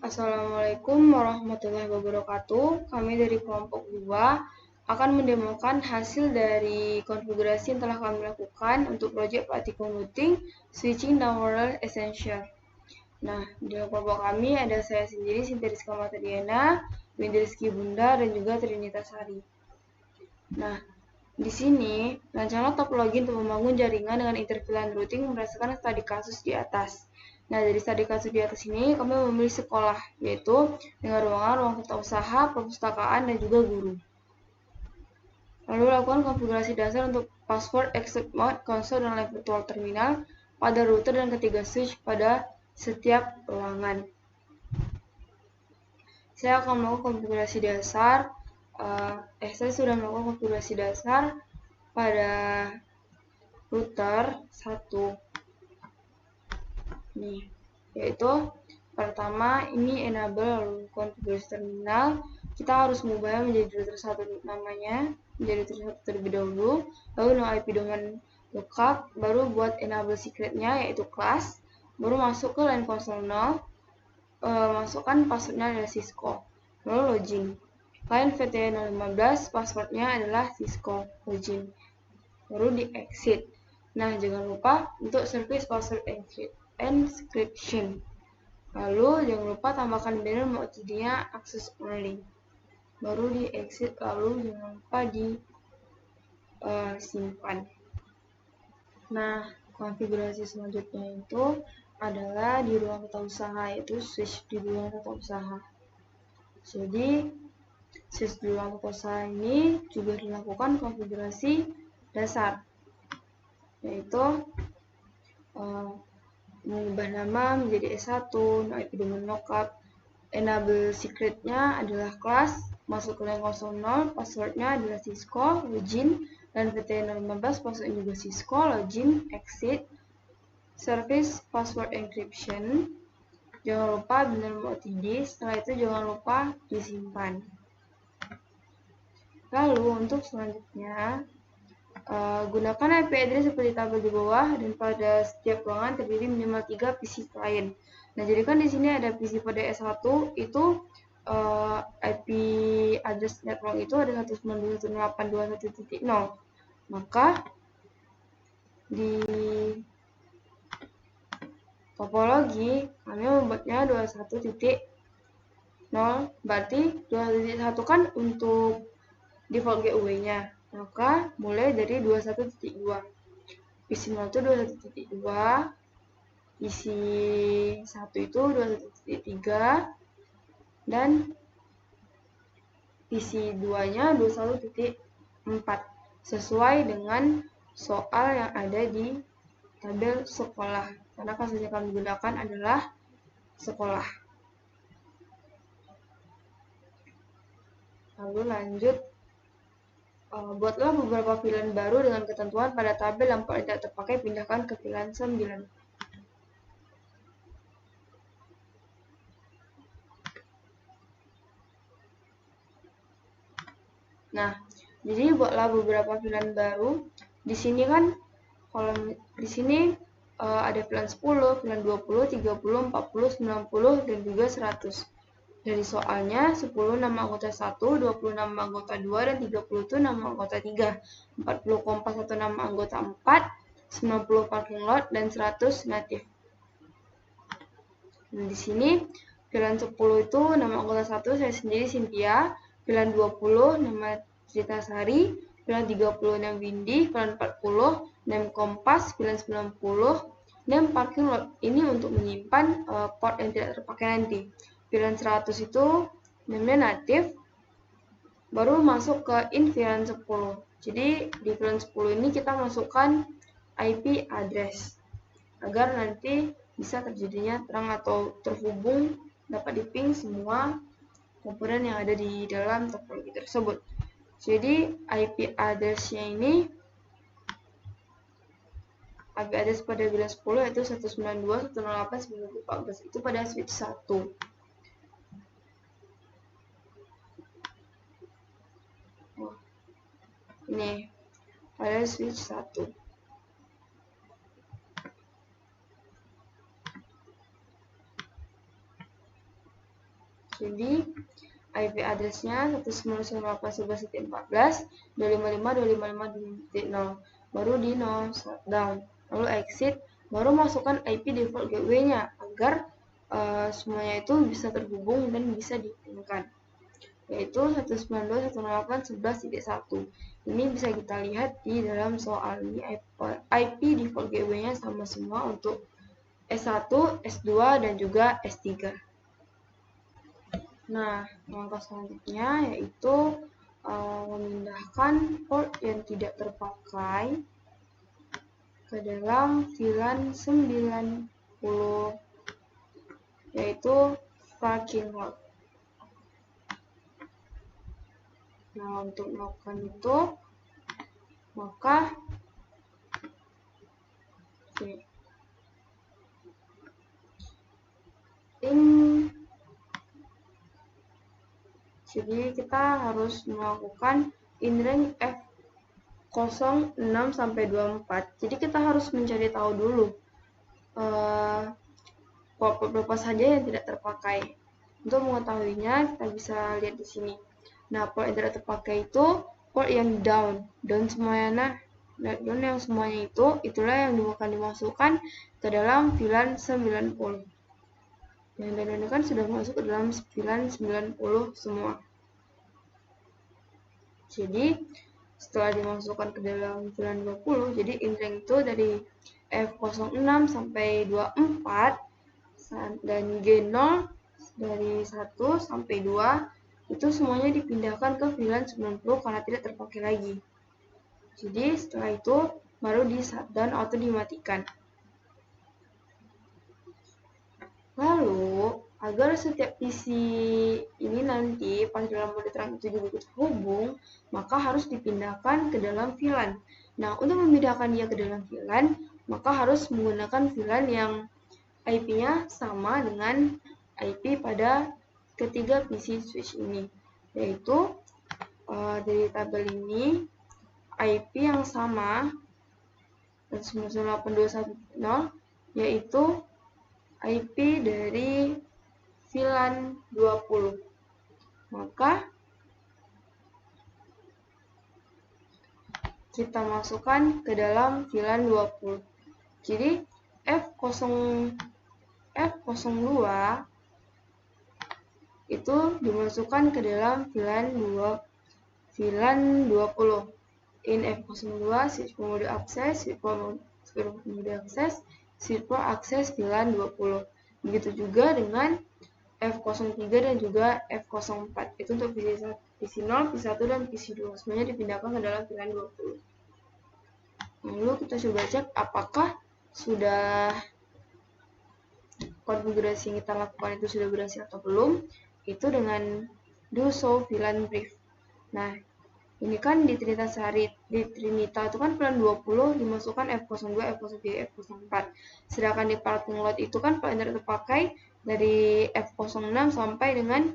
Assalamualaikum warahmatullahi wabarakatuh. Kami dari kelompok 2 akan mendemokan hasil dari konfigurasi yang telah kami lakukan untuk proyek Particle Routing Switching Downloader Essential. Nah, di kelompok kami ada saya sendiri, Sinta Rizka Martadiana, Windy Rizky Bunda, dan juga Trinitas Sari. Nah, di sini, rancangan topologi untuk membangun jaringan dengan interfilan routing berdasarkan studi kasus di atas. Nah, dari studi kasus di atas ini, kami memilih sekolah, yaitu dengan ruang tata usaha, perpustakaan, dan juga guru. Lalu lakukan konfigurasi dasar untuk password, exit mode, console, dan live virtual terminal pada router dan ketiga switch pada setiap ruangan. Saya akan melakukan konfigurasi dasar. Saya sudah melakukan konfigurasi dasar pada router 1 nih, yaitu pertama ini enable lalu konfigurasi terminal. Kita harus mengubahnya menjadi router 1 namanya, menjadi router 1 terlebih dahulu, lalu no IP domain lookup, baru buat enable secretnya yaitu class, baru masuk ke line console 0, masukkan passwordnya adalah Cisco, lalu login. Client VT015 passwordnya adalah Cisco login, baru di exit. Nah, jangan lupa untuk service password encryption. Lalu jangan lupa tambahkan banner OTD-nya access only. Baru di exit, lalu jangan lupa di simpan. Nah, konfigurasi selanjutnya itu adalah di ruang tata usaha, yaitu switch di ruang tata usaha. Jadi, switch di ruang tata usaha ini juga dilakukan konfigurasi dasar, yaitu mengubah nama menjadi S1, no IP domain lookup, enable secretnya adalah class, masuk ke line console 0, passwordnya adalah Cisco, login, dan VT015 passwordnya juga Cisco, login, exit, service password encryption, jangan lupa benar OTD, setelah itu jangan lupa disimpan. Lalu untuk selanjutnya, gunakan IP address seperti tabel di bawah dan pada setiap ruangan terdiri minimal 3 PC client. Nah, jadi kan di sini ada PC pada S1 itu IP address network itu ada 192.168.21.0. Maka di topologi kami membuatnya 21.0, berarti 21.1 kan untuk default gateway-nya. Maka mulai dari 21.2. PC 0 itu 21.2, PC 1 itu 21.3, dan PC 2-nya 21.4, sesuai dengan soal yang ada di tabel sekolah, karena kasus yang kami gunakan adalah sekolah. Lalu lanjut, buatlah beberapa VLAN baru dengan ketentuan pada tabel yang tidak terpakai pindahkan ke VLAN 9. Nah, jadi buatlah beberapa VLAN baru. Di sini kan kolom di sini ada VLAN 10, VLAN 20, 30, 40, 90, dan juga 100. Dari soalnya 10 nama anggota 1, 20 nama anggota 2, dan 30 itu nama anggota 3, 40 kompas atau nama anggota 4, 90 parking lot, dan 100 native. Nah, di sini VLAN 10 itu nama anggota 1 saya sendiri Cynthia, VLAN 20 nama Trita Sari, VLAN 30 nama Windy, VLAN 40 nama Kompas, VLAN 90 nama parking lot. Ini untuk menyimpan port yang tidak terpakai nanti. VLAN 100 itu namanya native, baru masuk ke in VLAN 10. Jadi di VLAN 10 ini kita masukkan IP address agar nanti bisa terjadinya terang atau terhubung, dapat diping semua komponen yang ada di dalam topologi tersebut. Jadi IP address-nya ini, IP address pada VLAN 10 yaitu 192.168.1914, itu pada switch 1. Ini pada switch 1. Jadi IP address-nya 192.168.11.14, 255.255.0, baru di no shutdown. Lalu exit, baru masukkan IP default gateway-nya agar semuanya itu bisa terhubung dan bisa dipinkan, yaitu 192.168.11.1. Ini bisa kita lihat di dalam soal ini, IP default gateway-nya sama semua untuk S1, S2, dan juga S3. Nah, langkah selanjutnya yaitu memindahkan port yang tidak terpakai ke dalam VLAN 90, yaitu parking lot. Nah, untuk melakukan itu, maka jadi kita harus melakukan inrange F06 sampai 24. Jadi kita harus mencari tahu dulu port berapa saja yang tidak terpakai. Untuk mengetahuinya, kita bisa lihat di sini. Nah, port yang tidak terpakai itu port yang down semuanya. Nah, down yang semuanya itu, itulah yang akan dimasukkan ke dalam VLAN 90. Yang down ini kan sudah masuk ke dalam VLAN 90 semua. Jadi, setelah dimasukkan ke dalam VLAN 20, jadi inrange itu dari F06 sampai 24, dan G0 dari 1 sampai 2 itu semuanya dipindahkan ke VLAN 90 karena tidak terpakai lagi. Jadi setelah itu baru di shutdown atau dimatikan. Lalu agar setiap PC ini nanti pas dalam mode terang itu juga terhubung, maka harus dipindahkan ke dalam VLAN. Nah, untuk memindahkan dia ke dalam VLAN, maka harus menggunakan VLAN yang IP-nya sama dengan IP pada ketiga PC switch ini, yaitu dari tabel ini IP yang sama 192.168.210 yaitu IP dari VLAN 20. Maka kita masukkan ke dalam VLAN 20. Jadi F02 itu dimasukkan ke dalam VLAN 20. In F02 switch mode access, switch mode access, switch access VLAN 20. Begitu juga dengan F03 dan juga F04. Itu untuk PC0, PC1, dan PC2. Semuanya dipindahkan ke dalam VLAN 20. Lalu kita coba cek apakah sudah konfigurasi yang kita lakukan itu sudah berhasil atau belum. Itu dengan do show VLAN brief. Nah, ini kan di Trinita itu kan VLAN 20 dimasukkan F02, F03, F04. Sedangkan di parking lot itu kan VLAN tidak terpakai dari F06 sampai dengan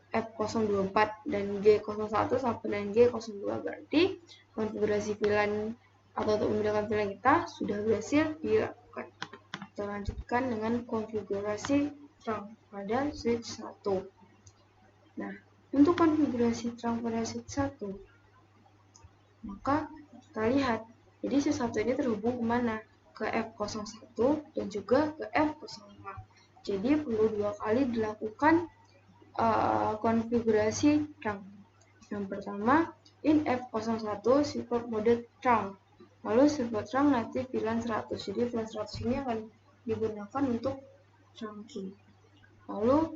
F024 dan G01 sampai dengan G02. Berarti konfigurasi VLAN atau untuk memindahkan VLAN kita sudah berhasil dilakukan. Kita lanjutkan dengan konfigurasi trunk pada switch 1. Nah, untuk konfigurasi trunk pada switch 1, maka kita lihat, jadi switch 1 ini terhubung kemana? Ke F01 dan juga ke F05. Jadi perlu 2 kali dilakukan konfigurasi trunk. Yang pertama, in F01 support mode trunk. Lalu support trunk native VLAN 100. Jadi VLAN 100 ini akan digunakan untuk trunking. Lalu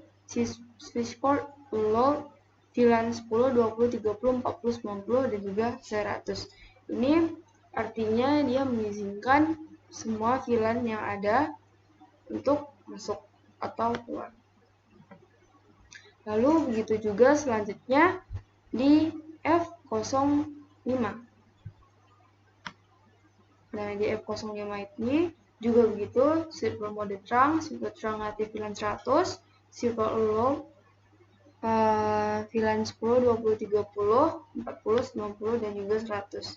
switch port load VLAN 10, 20, 30, 40, 90, dan juga 100. Ini artinya dia mengizinkan semua VLAN yang ada untuk masuk atau keluar. Lalu begitu juga selanjutnya di F05. Nah, di F05 ini juga begitu, support mode trunk, support trunk native VLAN 100, support load VLAN 10, 20, 30, 40, 90, dan juga 100.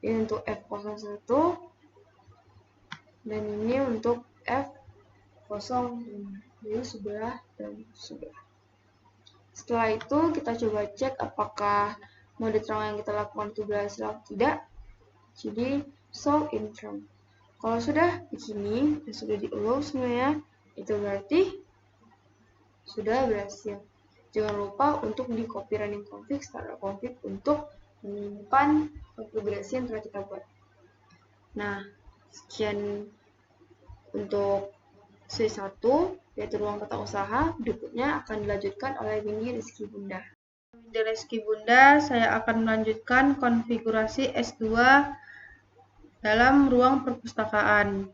Ini untuk F01 dan ini untuk F05. Jadi sebelah dan sebelah. Setelah itu kita coba cek apakah mode terang yang kita lakukan itu berhasil atau tidak. Jadi show in term. Kalau sudah begini dan sudah di-allow semuanya, itu berarti sudah berhasil. Jangan lupa untuk di copy running config, startup config untuk menyimpan konfigurasi yang telah kita buat. Nah, sekian untuk C1, yaitu ruang tata usaha. Berikutnya akan dilanjutkan oleh Windy Rizky Bunda. Windy Rizky Bunda, saya akan melanjutkan konfigurasi S2 dalam ruang perpustakaan.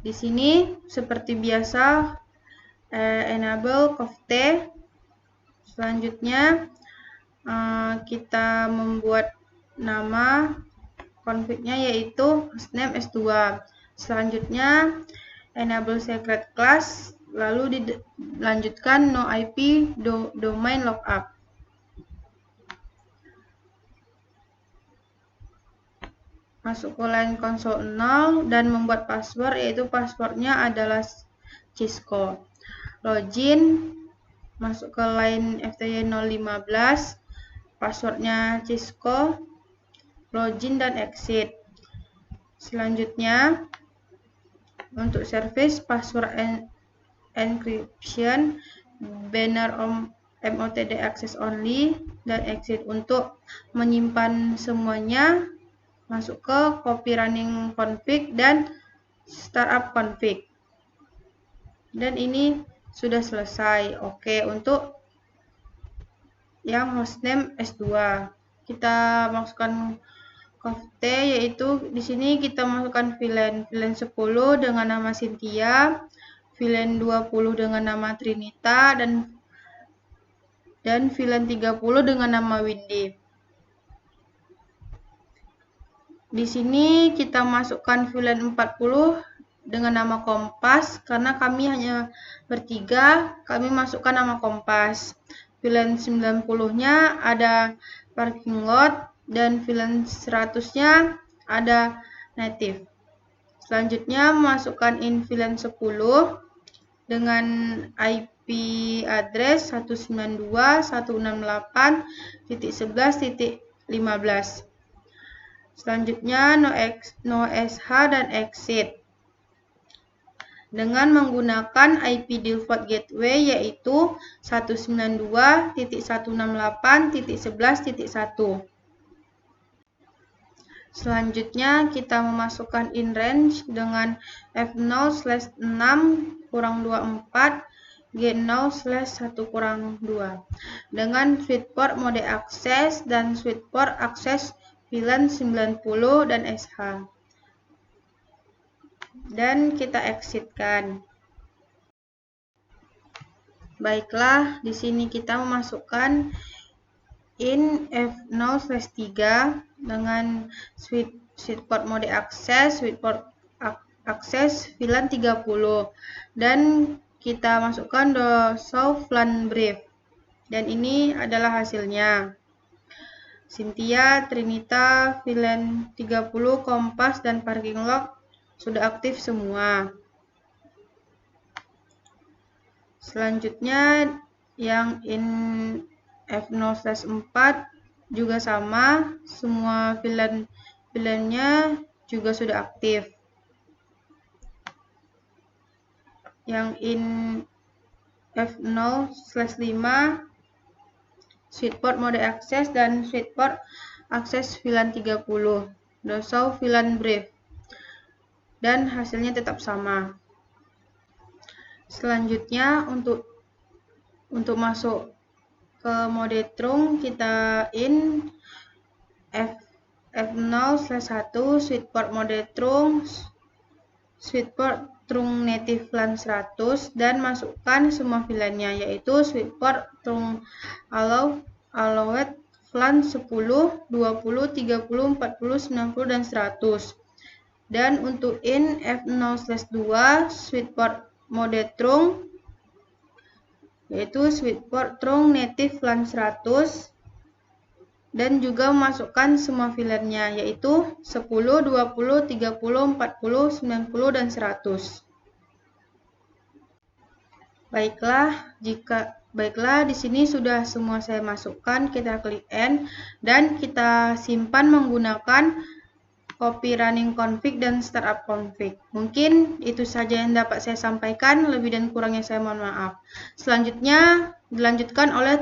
Di sini, seperti biasa, enable COFT. Selanjutnya, kita membuat nama config-nya yaitu hostname S2. Selanjutnya, enable secret class, lalu dilanjutkan no IP domain lookup. Masuk ke line console 0 dan membuat password, yaitu passwordnya adalah Cisco. Login, masuk ke line FTY 015, passwordnya Cisco, login dan exit. Selanjutnya, untuk service password encryption, banner MOTD access only, dan exit. Untuk menyimpan semuanya, masuk ke copy running config dan startup config. Dan ini sudah selesai. Oke, untuk yang hostname S2, kita masukkan COFT, yaitu di sini kita masukkan VLAN 10 dengan nama Cynthia, VLAN 20 dengan nama Trinita, dan VLAN 30 dengan nama Windy. Di sini kita masukkan VLAN 40 dengan nama Kompas, karena kami hanya bertiga, kami masukkan nama Kompas. VLAN 90-nya ada parking lot, dan VLAN 100-nya ada native. Selanjutnya masukkan in VLAN 10 dengan IP address 192.168.11.15. Selanjutnya no SH dan exit dengan menggunakan IP default gateway yaitu 192.168.11.1. Selanjutnya kita memasukkan in range dengan F0/6 kurang 24 G0/1 kurang 2 dengan switchport mode akses dan switchport akses VLAN 90 dan SH. Dan kita exitkan. Baiklah, di sini kita memasukkan in F0/3 dengan switchport mode akses, switchport akses VLAN 30, dan kita masukkan show VLAN brief. Dan ini adalah hasilnya. Cynthia, Trinita, VLAN 30, Kompas, dan parking lot sudah aktif semua. Selanjutnya yang in F0/4 juga sama, semua VLAN-nya juga sudah aktif. Yang in F0/5 switchport mode akses dan switchport akses VLAN 30, show VLAN brief, dan hasilnya tetap sama. Selanjutnya untuk masuk ke mode trunk, kita in F0/1 switchport mode trunk, switchport trunk native VLAN 100, dan masukkan semua VLAN-nya yaitu switchport trunk allowed VLAN 10, 20, 30, 40, 90, dan 100. Dan untuk in F0/2 switchport mode trunk yaitu switchport trunk native VLAN 100, dan juga memasukkan semua VLAN-nya yaitu 10, 20, 30, 40, 90, dan 100. Baiklah, di sini sudah semua saya masukkan. Kita klik End dan kita simpan menggunakan copy running config dan startup config. Mungkin itu saja yang dapat saya sampaikan. Lebih dan kurangnya saya mohon maaf. Selanjutnya dilanjutkan oleh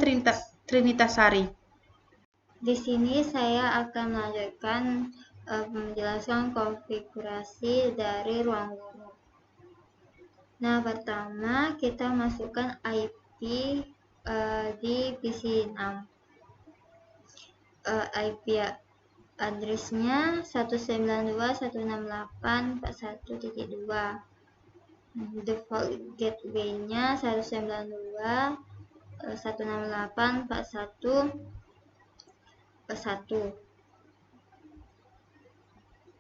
Trinitasari. Di sini saya akan melanjutkan penjelasan konfigurasi dari ruang guru. Nah, pertama kita masukkan IP di PC 6. IP addressnya 192.168.41.2. Default gateway-nya 192.168.41.1.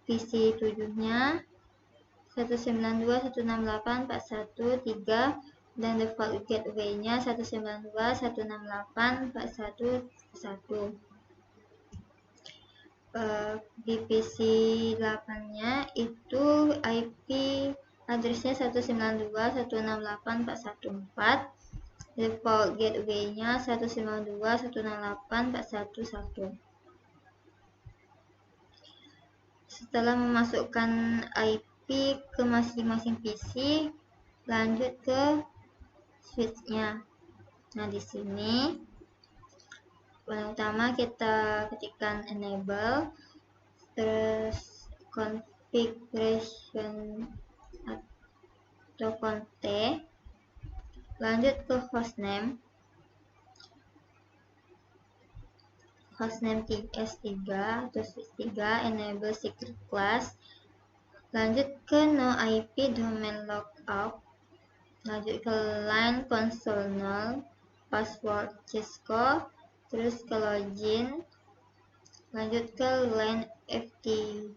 PC 7-nya 192.168.41.3 dan default gateway-nya 192.168.41.1. Di PC 8-nya itu IP addressnya 192.168.114, default gateway-nya 192.168.111. Setelah memasukkan IP ke masing-masing PC, lanjut ke switch-nya. Nah, di sini yang utama kita ketikkan enable, terus configuration atau conte, lanjut ke hostname S3 atau switch 3, enable secret class, lanjut ke no IP domain logout, lanjut ke line console null, password Cisco, terus ke login, lanjut ke line FTY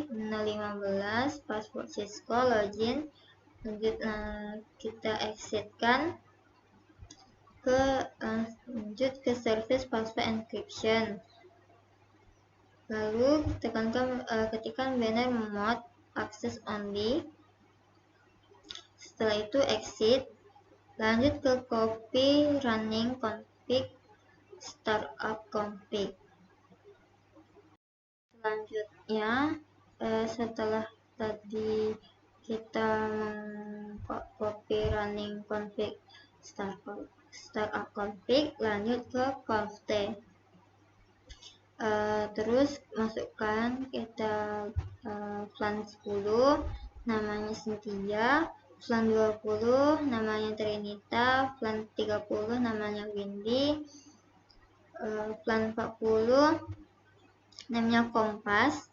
015, password Cisco, login, lanjut kita exitkan lanjut ke service password encryption, lalu ketikkan banner mode access only. Setelah itu exit, lanjut ke copy running config startup config. Selanjutnya setelah tadi kita copy running config startup config, lanjut ke conte. Terus masukkan kita plan 10 namanya Cynthia, plan 20 namanya Trinita, plan 30 namanya Windy, plan 40 namanya Kompas,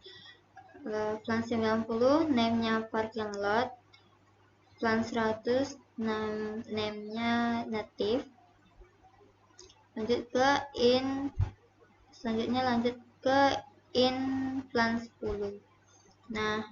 plan 90 namanya Parking Lot, plan 100 namanya Native. Selanjutnya lanjut ke in plan 10. Nah,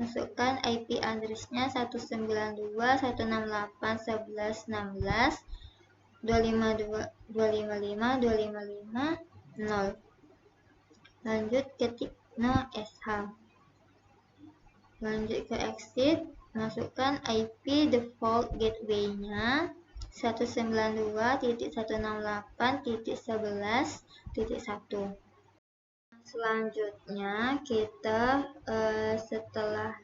masukkan IP address-nya 192.168.11.16.255.255.255.0. Lanjut ketik no sh. Lanjut ke exit, masukkan IP default gateway-nya 192.168.11.1. Selanjutnya kita setelah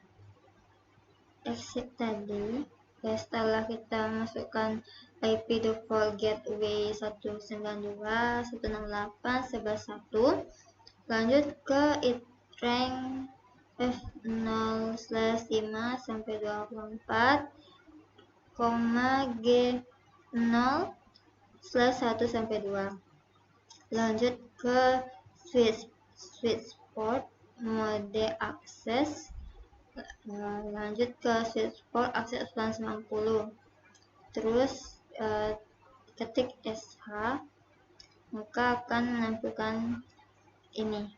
exit tadi, setelah kita masukkan IP default gateway 192.168.11.1, lanjut ke iterang F0/5-24, G0/1-2. Lanjut ke switch port mode akses, lanjut ke switch port akses plan 90, terus ketik sh, maka akan menampilkan ini.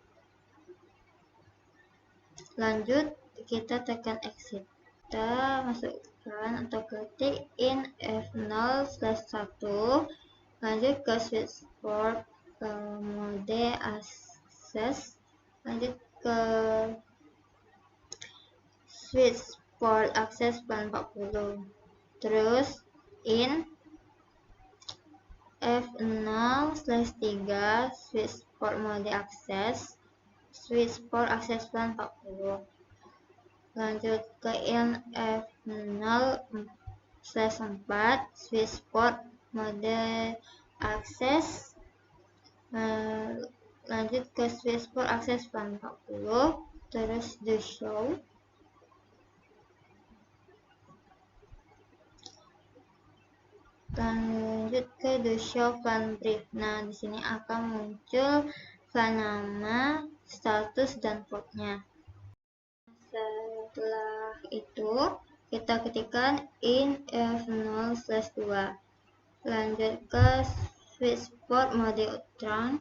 Lanjut kita tekan exit, kita masukkan atau ketik in F0/1, lanjut ke switch port mode akses, lanjut ke switch port akses plan 40. Terus in F0/3 switch port mode akses, switch port akses plan 40. Lanjut ke in F0/4 switch port mode akses, lanjut ke switch port akses plan 40, terus the show. Lanjut ke the show plan brief. Nah, di sini akan muncul plan nama, status, dan portnya. Setelah itu, kita ketikkan in F0/2. Lanjut ke switch port mode trunk,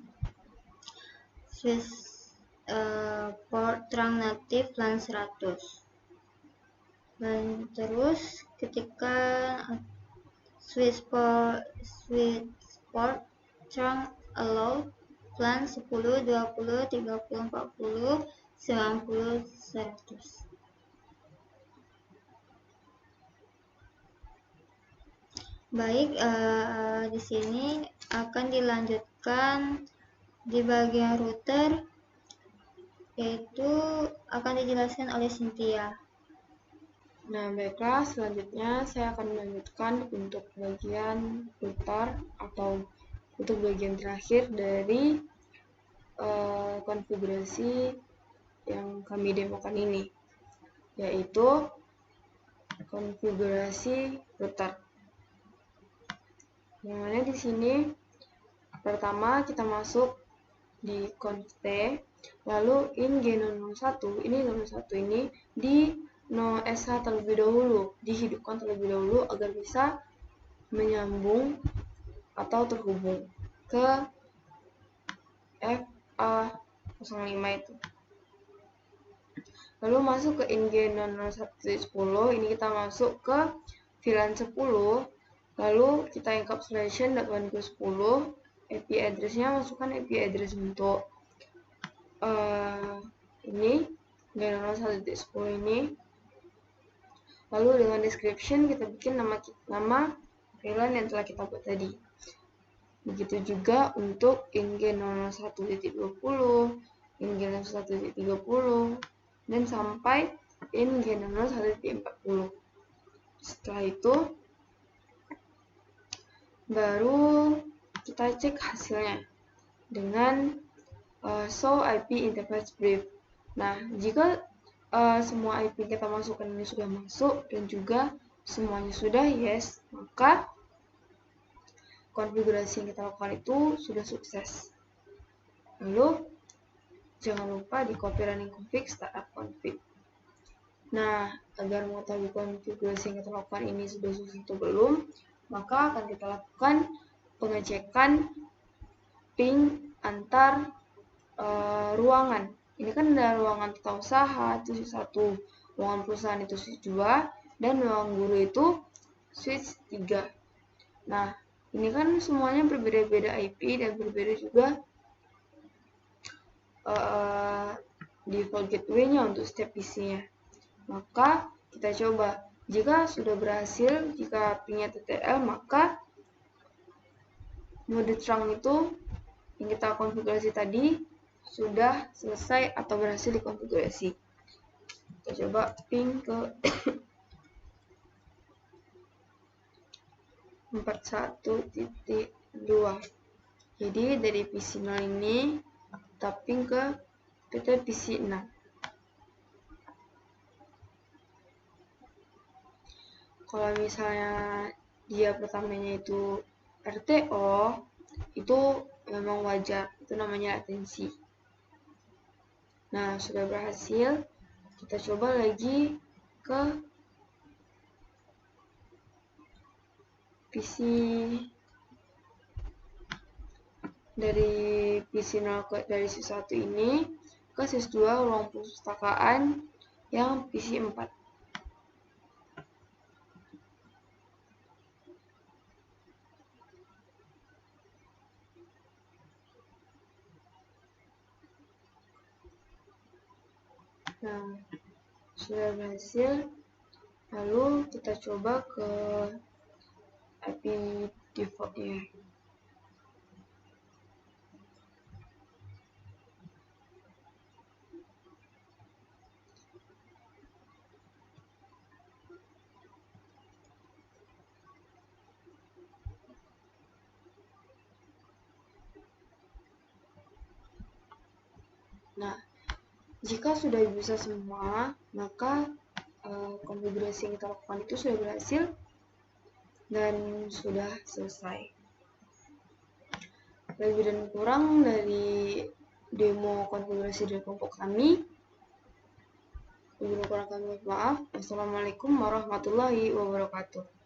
switch port trunk native plan 100. Dan terus ketikkan switch port trunk allow plan 10, 20, 30, 40, 90, 100. Baik, di sini akan dilanjutkan di bagian router, yaitu akan dijelaskan oleh Cynthia. Nah, baiklah, selanjutnya saya akan melanjutkan untuk bagian router atau untuk bagian terakhir dari konfigurasi yang kami demokan ini, yaitu konfigurasi router. Yang mana di sini pertama kita masuk di conft, lalu in G001 ini di no SH terlebih dahulu, dihidupkan terlebih dahulu agar bisa menyambung atau terhubung ke FA05 itu. Lalu masuk ke in G00110, ini kita masuk ke VLAN 10, lalu kita encapsulation .1 ke 10, IP address-nya masukkan IP address untuk ini G00110 ini. Lalu dengan description kita bikin nama VLAN yang telah kita buat tadi. Begitu juga untuk in G001.20, in G001.30, dan sampai in G001.40. Setelah itu baru kita cek hasilnya dengan show IP interface brief. Nah, jika semua IP kita masukkan ini sudah masuk dan juga semuanya sudah yes, maka konfigurasi yang kita lakukan itu sudah sukses. Lalu jangan lupa di copy running config startup config. Nah, agar mengetahui konfigurasi yang kita lakukan ini sudah sukses atau belum, maka akan kita lakukan pengecekan ping antar ruangan. Ini kan ada ruangan tata usaha itu switch 1, ruangan perusahaan itu switch 2, dan ruang guru itu switch 3. Nah, ini kan semuanya berbeda-beda IP dan berbeda juga default gateway-nya untuk setiap PC-nya. Maka kita coba, jika sudah berhasil, jika pingnya TTL, maka mode trunk itu yang kita konfigurasi tadi sudah selesai atau berhasil dikonfigurasi. Kita coba ping ke 41.2. Jadi dari PC 0 ini kita ping ke PC 6. Kalau misalnya dia pertamanya itu RTO, itu memang wajar, itu namanya latensi. Nah, sudah berhasil, kita coba lagi ke PC dari PC 0 dari SIS 1 ini ke SIS 2 ruang perpustakaan yang PC 4. Nah, Sudah berhasil. Lalu kita coba ke IP defaultnya. Nah, jika sudah bisa semua, maka konfigurasi yang kita lakukan itu sudah berhasil dan sudah selesai. Lebih dan kurang dari demo konfigurasi dari kelompok kami. Lebih dan kurang kami maaf. Wassalamualaikum warahmatullahi wabarakatuh.